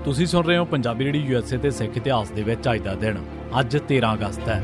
ਤੁਸੀਂ ਸੁਣ ਰਹੇ ਹੋ ਪੰਜਾਬੀ ਰੇਡੀਓ USA ਤੇ ਸਿੱਖ ਇਤਿਹਾਸ ਦੇ ਵਿੱਚ ਅੱਜ ਦਾ ਦਿਨ। ਅੱਜ 13 ਅਗਸਤ ਹੈ।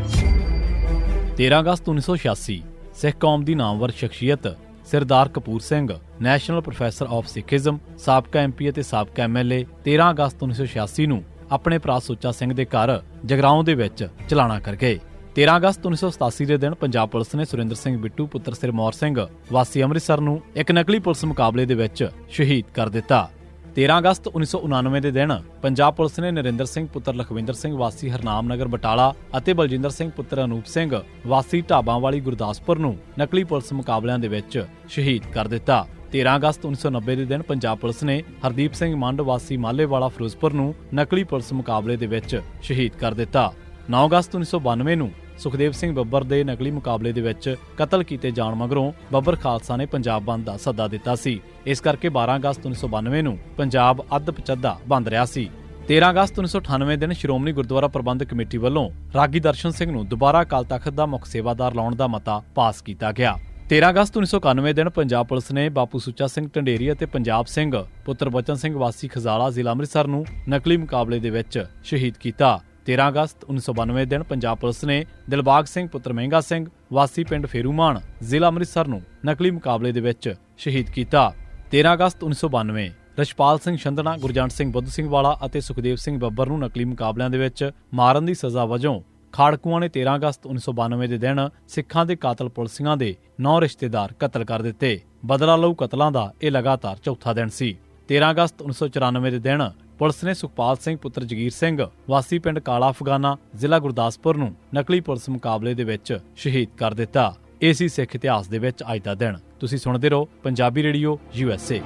13 ਅਗਸਤ 1986 ਸਿੱਖ ਕੌਮ ਦੀ ਨਾਮਵਰ ਸ਼ਖਸੀਅਤ Sardar Kapur Singh, national professor of Sikhism, ਸਾਬਕਾ MP ਅਤੇ ਸਾਬਕਾ MLA 13 ਅਗਸਤ 1986 ਨੂੰ ਆਪਣੇ ਭਰਾ ਸੁੱਚਾ ਸਿੰਘ ਦੇ ਘਰ ਜਗਰਾਓਂ ਦੇ ਵਿੱਚ ਚਲਾਣਾ ਕਰ ਗਏ। 13 ਅਗਸਤ 1987 ਦੇ ਦਿਨ ਪੰਜਾਬ ਪੁਲਿਸ ਨੇ ਸੁਰਿੰਦਰ ਸਿੰਘ ਬਿੱਟੂ ਪੁੱਤਰ ਸਿਰਮੌਰ ਸਿੰਘ ਵਾਸੀ ਅੰਮ੍ਰਿਤਸਰ ਨੂੰ ਇੱਕ ਨਕਲੀ ਪੁਲਿਸ ਮੁਕਾਬਲੇ ਦੇ ਵਿੱਚ ਸ਼ਹੀਦ ਕਰ ਦਿੱਤਾ। 13 ਅਗਸਤ 1999 ਦੇ ਦਿਨ ਪੰਜਾਬ ਪੁਲਿਸ ਨੇ ਨਰਿੰਦਰ ਸਿੰਘ ਪੁੱਤਰ ਲਖਵਿੰਦਰ ਸਿੰਘ ਵਾਸੀ ਹਰਨਾਮ ਨਗਰ ਬਟਾਲਾ ਅਤੇ ਬਲਜਿੰਦਰ ਸਿੰਘ ਪੁੱਤਰ ਅਨੂਪ ਸਿੰਘ ਵਾਸੀ ਢਾਬਾਂ ਵਾਲੀ ਗੁਰਦਾਸਪੁਰ ਨੂੰ ਨਕਲੀ ਪੁਲਿਸ ਮੁਕਾਬਲਿਆਂ ਦੇ ਵਿੱਚ ਸ਼ਹੀਦ ਕਰ ਦਿੱਤਾ। 13 ਅਗਸਤ 1990 ਦੇ ਦਿਨ ਪੰਜਾਬ ਪੁਲਿਸ ਨੇ ਹਰਦੀਪ ਸਿੰਘ ਮੰਡ ਵਾਸੀ ਮਾਲੇਵਾਲਾ ਫਿਰੋਜ਼ਪੁਰ ਨੂੰ ਨਕਲੀ ਪੁਲਿਸ ਮੁਕਾਬਲੇ ਦੇ ਵਿੱਚ ਸ਼ਹੀਦ ਕਰ ਦਿੱਤਾ। 9 ਅਗਸਤ 1992 ਨੂੰ ਸੁਖਦੇਵ ਸਿੰਘ ਬੱਬਰ ਦੇ ਨਕਲੀ ਮੁਕਾਬਲੇ ਦੇ ਵਿੱਚ ਕਤਲ ਕੀਤੇ ਜਾਣ ਮਗਰੋਂ ਬੱਬਰ ਖਾਲਸਾ ਨੇ ਪੰਜਾਬ ਬੰਦ ਦਾ ਸੱਦਾ ਦਿੱਤਾ ਸੀ। ਇਸ ਕਰਕੇ 12 ਅਗਸਤ 1992 ਨੂੰ ਪੰਜਾਬ ਅੱਧ-ਪਚੱਧਾ ਬੰਦ ਰਿਹਾ ਸੀ। 13 ਅਗਸਤ 1998 ਦਿਨ ਸ਼੍ਰੋਮਣੀ ਗੁਰਦੁਆਰਾ ਪ੍ਰਬੰਧਕ ਕਮੇਟੀ ਵੱਲੋਂ ਰਾਗੀ ਦਰਸ਼ਨ ਸਿੰਘ ਨੂੰ ਦੁਬਾਰਾ ਅਕਾਲ ਤਖ਼ਤ ਦਾ ਮੁੱਖ ਸੇਵਾਦਾਰ ਲਾਉਣ ਦਾ ਮਤਾ ਪਾਸ ਕੀਤਾ ਗਿਆ। 13 ਅਗਸਤ 1991 ਦਿਨ ਪੰਜਾਬ ਪੁਲਿਸ ਨੇ ਬਾਪੂ ਸੁੱਚਾ ਸਿੰਘ ਢੰਡੇਰੀ ਅਤੇ ਪੰਜਾਬ ਸਿੰਘ ਪੁੱਤਰ ਬਚਨ ਸਿੰਘ ਵਾਸੀ ਖਜ਼ਾਲਾ ਜ਼ਿਲ੍ਹਾ ਅੰਮ੍ਰਿਤਸਰ ਨੂੰ ਨਕਲੀ ਮੁਕਾਬਲੇ ਦੇ ਵਿੱਚ ਸ਼ਹੀਦ ਕੀਤਾ। 13 ਅਗਸਤ 1992 ਦਿਨ ਪੰਜਾਬ ਪੁਲਿਸ ਨੇ ਦਿਲਬਾਗ ਸਿੰਘ ਪੁੱਤਰ ਮਹਿੰਗਾ ਸਿੰਘ ਵਾਸੀ ਪਿੰਡ ਫੇਰੂਮਾਨ ਜ਼ਿਲ੍ਹਾ ਅੰਮ੍ਰਿਤਸਰ ਨੂੰ ਨਕਲੀ ਮੁਕਾਬਲੇ ਦੇ ਵਿੱਚ ਸ਼ਹੀਦ ਕੀਤਾ। 13 ਅਗਸਤ 1992 ਰਛਪਾਲ ਸਿੰਘ ਛੰਦਣਾ, ਗੁਰਜੰਟ ਸਿੰਘ ਬੁੱਧ ਸਿੰਘ ਵਾਲਾ ਅਤੇ ਸੁਖਦੇਵ ਸਿੰਘ ਬੱਬਰ ਨੂੰ ਨਕਲੀ ਮੁਕਾਬਲਿਆਂ ਦੇ ਵਿੱਚ ਮਾਰਨ ਦੀ ਸਜ਼ਾ ਵਜੋਂ ਖਾੜਕੂਆਂ ਨੇ 13 ਅਗਸਤ 1992 ਦੇ ਦਿਨ ਸਿੱਖਾਂ ਦੇ ਕਾਤਲ ਪੁਲਸੀਆਂ ਦੇ 9 ਰਿਸ਼ਤੇਦਾਰ ਕਤਲ ਕਰ ਦਿੱਤੇ। ਬਦਲਾ ਲਊ ਕਤਲਾਂ ਦਾ ਇਹ ਲਗਾਤਾਰ ਚੌਥਾ ਦਿਨ ਸੀ। 13 ਅਗਸਤ 1994 ਦੇ ਦਿਨ ਪੁਲਿਸ ਨੇ ਸੁਖਪਾਲ ਸਿੰਘ ਪੁੱਤਰ ਜਗੀਰ ਸਿੰਘ ਵਾਸੀ ਪਿੰਡ ਕਾਲਾ ਅਫਗਾਨਾ ਜ਼ਿਲ੍ਹਾ ਗੁਰਦਾਸਪੁਰ ਨੂੰ ਨਕਲੀ ਪੁਲਿਸ ਮੁਕਾਬਲੇ ਦੇ ਵਿੱਚ ਸ਼ਹੀਦ ਕਰ ਦਿੱਤਾ। ਇਹ ਸੀ ਸਿੱਖ ਇਤਿਹਾਸ ਦੇ ਵਿੱਚ ਅੱਜ ਦਾ ਦਿਨ। ਤੁਸੀਂ ਸੁਣਦੇ ਰਹੋ ਪੰਜਾਬੀ ਰੇਡੀਓ USA।